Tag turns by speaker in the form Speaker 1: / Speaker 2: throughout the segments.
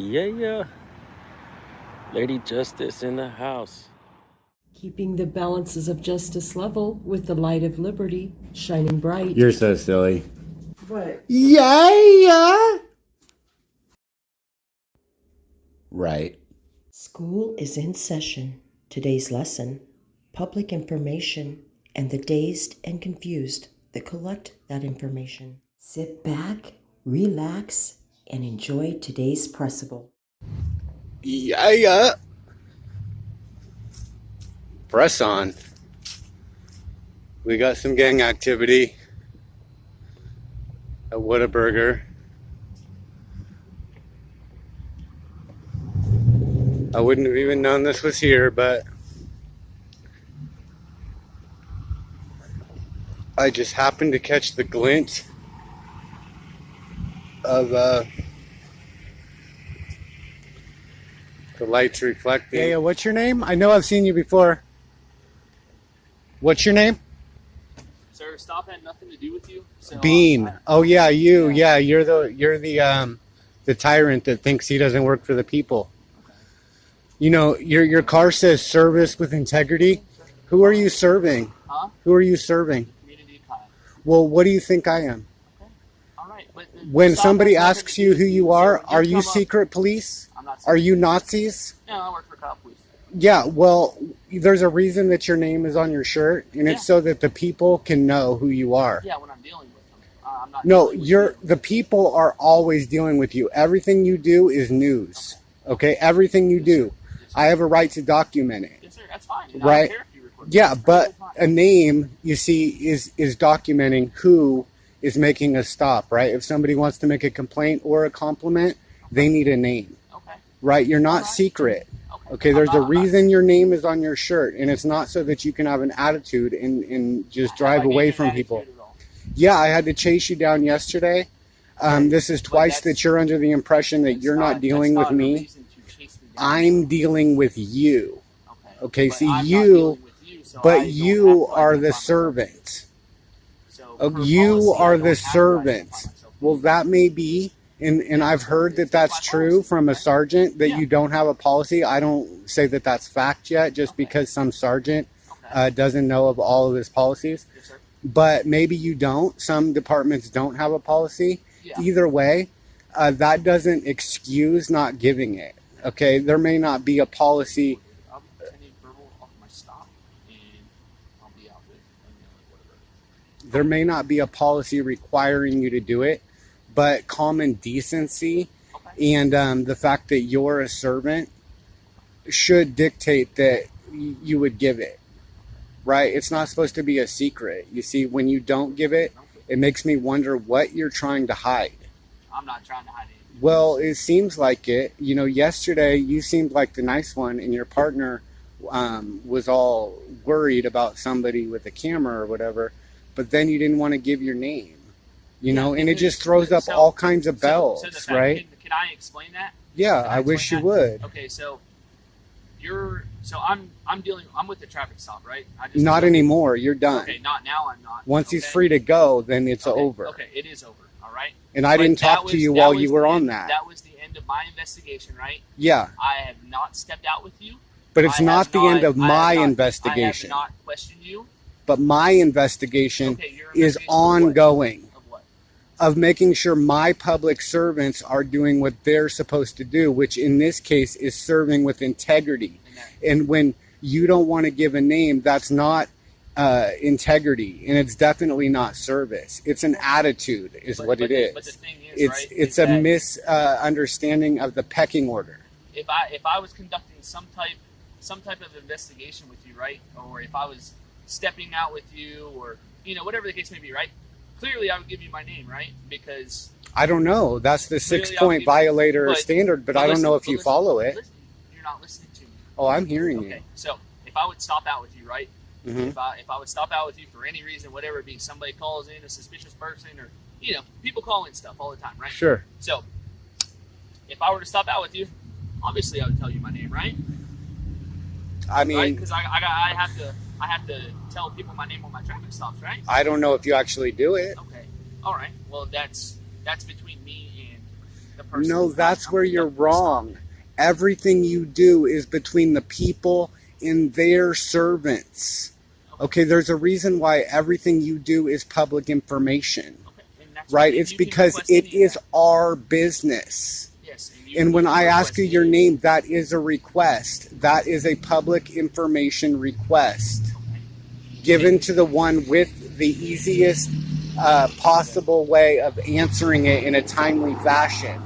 Speaker 1: Yeah. Lady Justice in the house.
Speaker 2: Keeping the balances of justice level with the light of liberty shining bright.
Speaker 3: You're so silly.
Speaker 2: What?
Speaker 3: Yeah. Right.
Speaker 2: School is in session. Today's lesson, public information, and the dazed and confused that collect that information. Sit back, relax, and enjoy today's pressable.
Speaker 3: Yeah. Press on. We got some gang activity at Whataburger. I wouldn't have even known this was here, but I just happened to catch the glint of the lights reflecting. Yeah, what's your name? I know I've seen you before. What's your name?
Speaker 4: Sir, stop had nothing to do with you. So,
Speaker 3: Bean. Oh yeah, you. Yeah, you're the tyrant that thinks he doesn't work for the people.
Speaker 4: Okay.
Speaker 3: You know, your car says service with integrity. Who are you serving?
Speaker 4: Huh?
Speaker 3: Who are you serving?
Speaker 4: Community Kyle.
Speaker 3: Well, what do you think I am?
Speaker 4: Okay. All right. But
Speaker 3: When
Speaker 4: stop
Speaker 3: somebody
Speaker 4: has nothing
Speaker 3: asks
Speaker 4: to
Speaker 3: you
Speaker 4: do
Speaker 3: who
Speaker 4: with
Speaker 3: you
Speaker 4: sir.
Speaker 3: are you
Speaker 4: come up-
Speaker 3: secret police?
Speaker 4: I'm not.
Speaker 3: Are you Nazis?
Speaker 4: No, I work for cop police.
Speaker 3: Yeah, well, there's a reason that your name is on your shirt, and it's so that the people can know who you are.
Speaker 4: Yeah, when I'm dealing with them, I'm not.
Speaker 3: No,
Speaker 4: dealing with you.
Speaker 3: the people are always dealing with you. Everything you do is news. Okay, everything you do. I have a right to document it.
Speaker 4: Yes, sir. That's fine. And I
Speaker 3: Right.
Speaker 4: don't care if you record
Speaker 3: Yeah,
Speaker 4: it.
Speaker 3: but
Speaker 4: That's fine.
Speaker 3: a name, you see, is documenting who is making a stop, right? If somebody wants to make a complaint or a compliment, they need a name,
Speaker 4: Okay.
Speaker 3: right? You're not
Speaker 4: Alright.
Speaker 3: secret.
Speaker 4: Okay.
Speaker 3: Okay, there's a
Speaker 4: I'm not-
Speaker 3: reason your name is on your shirt, and it's not so that you can have an attitude and just drive
Speaker 4: Have I gave
Speaker 3: away
Speaker 4: you an
Speaker 3: from
Speaker 4: attitude
Speaker 3: people.
Speaker 4: at all?
Speaker 3: Yeah, I had to chase you down yesterday. This is twice that you're under the impression that
Speaker 4: That's
Speaker 3: you're not dealing
Speaker 4: that's
Speaker 3: with
Speaker 4: not a
Speaker 3: me.
Speaker 4: reason to chase me down.
Speaker 3: I'm dealing with you. Okay,
Speaker 4: But
Speaker 3: see,
Speaker 4: I'm not
Speaker 3: you,
Speaker 4: dealing with you, so I
Speaker 3: but
Speaker 4: don't
Speaker 3: you
Speaker 4: have to
Speaker 3: are
Speaker 4: identify
Speaker 3: the
Speaker 4: myself.
Speaker 3: servant.
Speaker 4: So,
Speaker 3: Oh,
Speaker 4: per
Speaker 3: you
Speaker 4: policy, I
Speaker 3: are
Speaker 4: don't
Speaker 3: the
Speaker 4: have to identify
Speaker 3: servant.
Speaker 4: myself.
Speaker 3: Well, that may be, and I've heard that that's true from a sergeant, that you don't have a policy. I don't say that that's fact yet, just because some sergeant doesn't know of all of his policies.
Speaker 4: Yes, sir.
Speaker 3: But maybe you don't. Some departments don't have a policy.
Speaker 4: Yeah.
Speaker 3: Either way, that doesn't excuse not giving it. Okay, there may not be a policy.
Speaker 4: I'll be attending verbal off my stop, and I'll be out with whatever.
Speaker 3: There may not be a policy requiring you to do it, but common decency and the fact that you're a servant should dictate that you would give it, right? It's not supposed to be a secret. You see, when you don't give it, it makes me wonder what you're trying to hide.
Speaker 4: I'm not trying to hide anything.
Speaker 3: Well, it seems like it. You know, yesterday you seemed like the nice one, and your partner was all worried about somebody with a camera or whatever, but then you didn't want to give your name. You know, and it just throws up all kinds of bells,
Speaker 4: the fact,
Speaker 3: right?
Speaker 4: Can I explain that?
Speaker 3: Yeah,
Speaker 4: Can
Speaker 3: I wish
Speaker 4: explain
Speaker 3: you
Speaker 4: that?
Speaker 3: would.
Speaker 4: Okay, so I'm with the traffic stop, right?
Speaker 3: Not anymore. You're done.
Speaker 4: Okay, not now. I'm not.
Speaker 3: Once he's free to go, then it's over.
Speaker 4: Okay, it is over. All right.
Speaker 3: And I didn't talk to you while you were on that.
Speaker 4: That was the end of my investigation, right?
Speaker 3: Yeah,
Speaker 4: I have not stepped out with you.
Speaker 3: but it's not the end of my
Speaker 4: I
Speaker 3: investigation.
Speaker 4: have not questioned you.
Speaker 3: But my investigation
Speaker 4: Okay, your
Speaker 3: is
Speaker 4: investigation of what?
Speaker 3: ongoing.
Speaker 4: Of what?
Speaker 3: Of making sure my public servants are doing what they're supposed to do, which in this case is serving with integrity. And when you don't want to give a name, that's not integrity, and it's definitely not service. It's an attitude, is what it is.
Speaker 4: But the thing is,
Speaker 3: It's a misunderstanding of the pecking order.
Speaker 4: If I was conducting some type of investigation with you, right, or if I was stepping out with you, or whatever the case may be, right, clearly I would give you my name, right, because
Speaker 3: I don't know. That's the
Speaker 4: Clearly,
Speaker 3: 6-point violator standard, but I don't know if you follow it.
Speaker 4: You're not listening to me.
Speaker 3: Oh, I'm hearing
Speaker 4: Okay,
Speaker 3: you.
Speaker 4: so if I would stop out with you, right?
Speaker 3: Mhm.
Speaker 4: If I would stop out with you for any reason, whatever it be, somebody calls in a suspicious person, or people call in stuff all the time, right?
Speaker 3: Sure.
Speaker 4: So if I were to stop out with you, obviously I would tell you my name, right?
Speaker 3: I mean,
Speaker 4: Because I have to tell people my name on my traffic stops, right?
Speaker 3: I don't know if you actually do it.
Speaker 4: Okay. All right. Well, that's between me and the person.
Speaker 3: No, that's where you're wrong. Everything you do is between the people and their servants. Okay, there's a reason why everything you do is public information.
Speaker 4: Okay, and that's
Speaker 3: Right?
Speaker 4: fine.
Speaker 3: It's
Speaker 4: You can
Speaker 3: because
Speaker 4: request
Speaker 3: it
Speaker 4: any of
Speaker 3: is
Speaker 4: that.
Speaker 3: our business.
Speaker 4: Yes.
Speaker 3: And when
Speaker 4: can
Speaker 3: I ask
Speaker 4: request
Speaker 3: you
Speaker 4: any
Speaker 3: your
Speaker 4: of that.
Speaker 3: name, that is a request. That is a public information request given to the one with the easiest possible way of answering it in a timely fashion.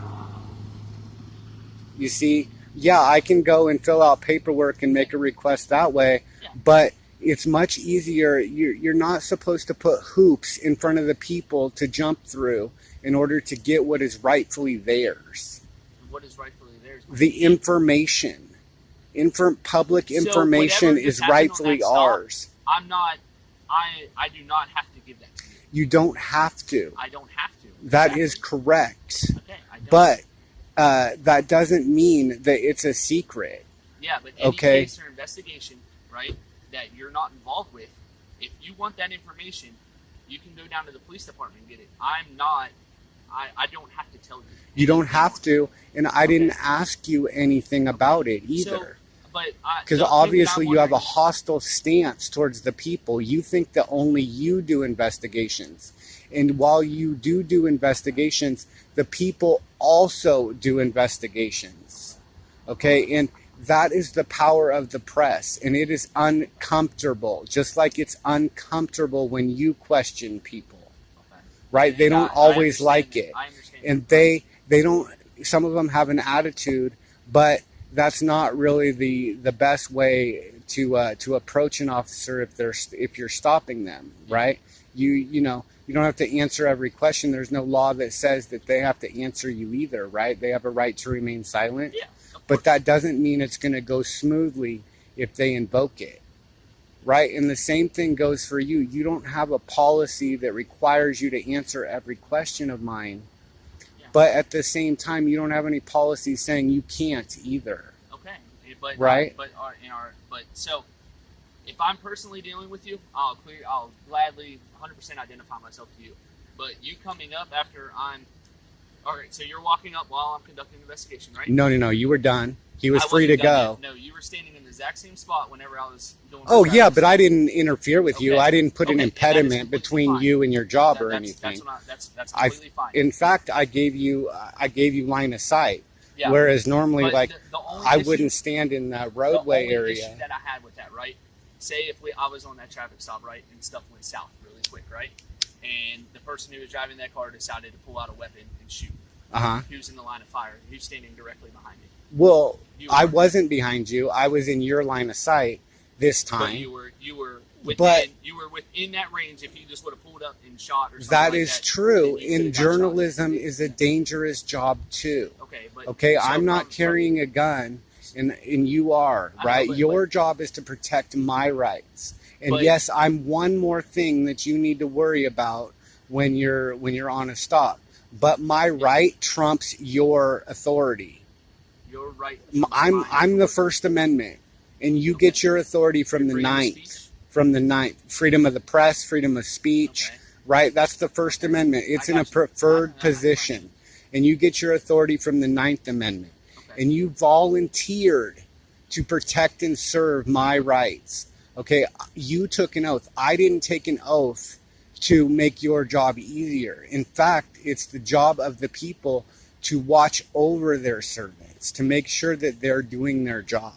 Speaker 3: You see, yeah, I can go and fill out paperwork and make a request that way,
Speaker 4: Yeah.
Speaker 3: but it's much easier. You're not supposed to put hoops in front of the people to jump through in order to get what is rightfully theirs.
Speaker 4: What is rightfully theirs?
Speaker 3: The information. Public information
Speaker 4: whatever
Speaker 3: is
Speaker 4: just happened on
Speaker 3: rightfully
Speaker 4: that stop,
Speaker 3: ours.
Speaker 4: I'm not. I do not have to give that to you.
Speaker 3: You don't have to.
Speaker 4: I don't have to.
Speaker 3: That is correct.
Speaker 4: Okay. I don't.
Speaker 3: But that doesn't mean that it's a secret.
Speaker 4: Yeah, but any
Speaker 3: Okay.
Speaker 4: case or investigation, right, that you're not involved with, if you want that information, you can go down to the police department and get it. I'm not. I don't have to tell you.
Speaker 3: You don't have to, and I
Speaker 4: Okay.
Speaker 3: didn't ask you anything about it either. Because
Speaker 4: the thing that
Speaker 3: obviously
Speaker 4: I'm
Speaker 3: you have a
Speaker 4: wondering-
Speaker 3: hostile stance towards the people. You think that only you do investigations. And while you do investigations, the people also do investigations. Okay? And that is the power of the press. And it is uncomfortable, just like it's uncomfortable when you question people.
Speaker 4: Okay.
Speaker 3: Right? They don't
Speaker 4: I
Speaker 3: always
Speaker 4: understand
Speaker 3: like
Speaker 4: that.
Speaker 3: it.
Speaker 4: I understand.
Speaker 3: And they don't, some of them have an attitude, but that's not really the best way to approach an officer if you're stopping them, right? You know, you don't have to answer every question. There's no law that says that they have to answer you either, right? They have a right to remain silent.
Speaker 4: Yeah, of
Speaker 3: But
Speaker 4: course.
Speaker 3: that doesn't mean it's going to go smoothly if they invoke it, right? And the same thing goes for you. You don't have a policy that requires you to answer every question of mine. But at the same time, you don't have any policy saying you can't either.
Speaker 4: Okay, but
Speaker 3: Right.
Speaker 4: But so, if I'm personally dealing with you, I'll gladly 100% identify myself to you. But you coming up after I'm, all right. So you're walking up while I'm conducting the investigation, right?
Speaker 3: No, you were done. He was
Speaker 4: I
Speaker 3: free to
Speaker 4: wasn't done
Speaker 3: go.
Speaker 4: yet. No, you were standing in the exact same spot whenever I was doing.
Speaker 3: Oh
Speaker 4: my
Speaker 3: yeah,
Speaker 4: practice.
Speaker 3: but I didn't interfere with you.
Speaker 4: Okay.
Speaker 3: I didn't put an
Speaker 4: Okay, and that is
Speaker 3: impediment
Speaker 4: completely
Speaker 3: between
Speaker 4: fine.
Speaker 3: you and your job or
Speaker 4: That's
Speaker 3: anything.
Speaker 4: that's completely fine.
Speaker 3: In fact, I gave you line of sight.
Speaker 4: Yeah.
Speaker 3: Whereas normally,
Speaker 4: But
Speaker 3: like,
Speaker 4: the only
Speaker 3: I
Speaker 4: issue-
Speaker 3: wouldn't stand in the
Speaker 4: the
Speaker 3: roadway
Speaker 4: only
Speaker 3: area.
Speaker 4: issue that I had with that, right? Say if I was on that traffic stop, right, and stuff went south really quick, right, and the person who was driving that car decided to pull out a weapon and shoot. He was in the line of fire. He was standing directly behind me.
Speaker 3: Well,
Speaker 4: You
Speaker 3: I
Speaker 4: were-
Speaker 3: wasn't behind you. I was in your line of sight this
Speaker 4: But
Speaker 3: time.
Speaker 4: you were
Speaker 3: But-
Speaker 4: within that range. If you just would have pulled up and shot or something
Speaker 3: That
Speaker 4: like
Speaker 3: is
Speaker 4: that,
Speaker 3: true.
Speaker 4: then you
Speaker 3: And
Speaker 4: could've got shot.
Speaker 3: journalism is a dangerous job too.
Speaker 4: Okay, but
Speaker 3: Okay,
Speaker 4: so
Speaker 3: I'm not
Speaker 4: from-
Speaker 3: carrying a gun, and you are,
Speaker 4: I know,
Speaker 3: right?
Speaker 4: but-
Speaker 3: Your job is to protect my rights. And
Speaker 4: But-
Speaker 3: yes, I'm one more thing that you need to worry about when you're on a stop. But my right trumps your authority.
Speaker 4: You're right.
Speaker 3: I'm the First Amendment, and you get your authority from the
Speaker 4: Freedom of
Speaker 3: ninth.
Speaker 4: speech?
Speaker 3: From the ninth, freedom of the press, freedom of speech,
Speaker 4: Okay.
Speaker 3: right? That's the First Amendment. It's in a
Speaker 4: got you.
Speaker 3: preferred
Speaker 4: I-
Speaker 3: position, and you get your authority from the Ninth Amendment.
Speaker 4: Okay.
Speaker 3: And you volunteered to protect and serve my rights. Okay, you took an oath. I didn't take an oath to make your job easier. In fact, it's the job of the people to watch over their servants, to make sure that they're doing their job.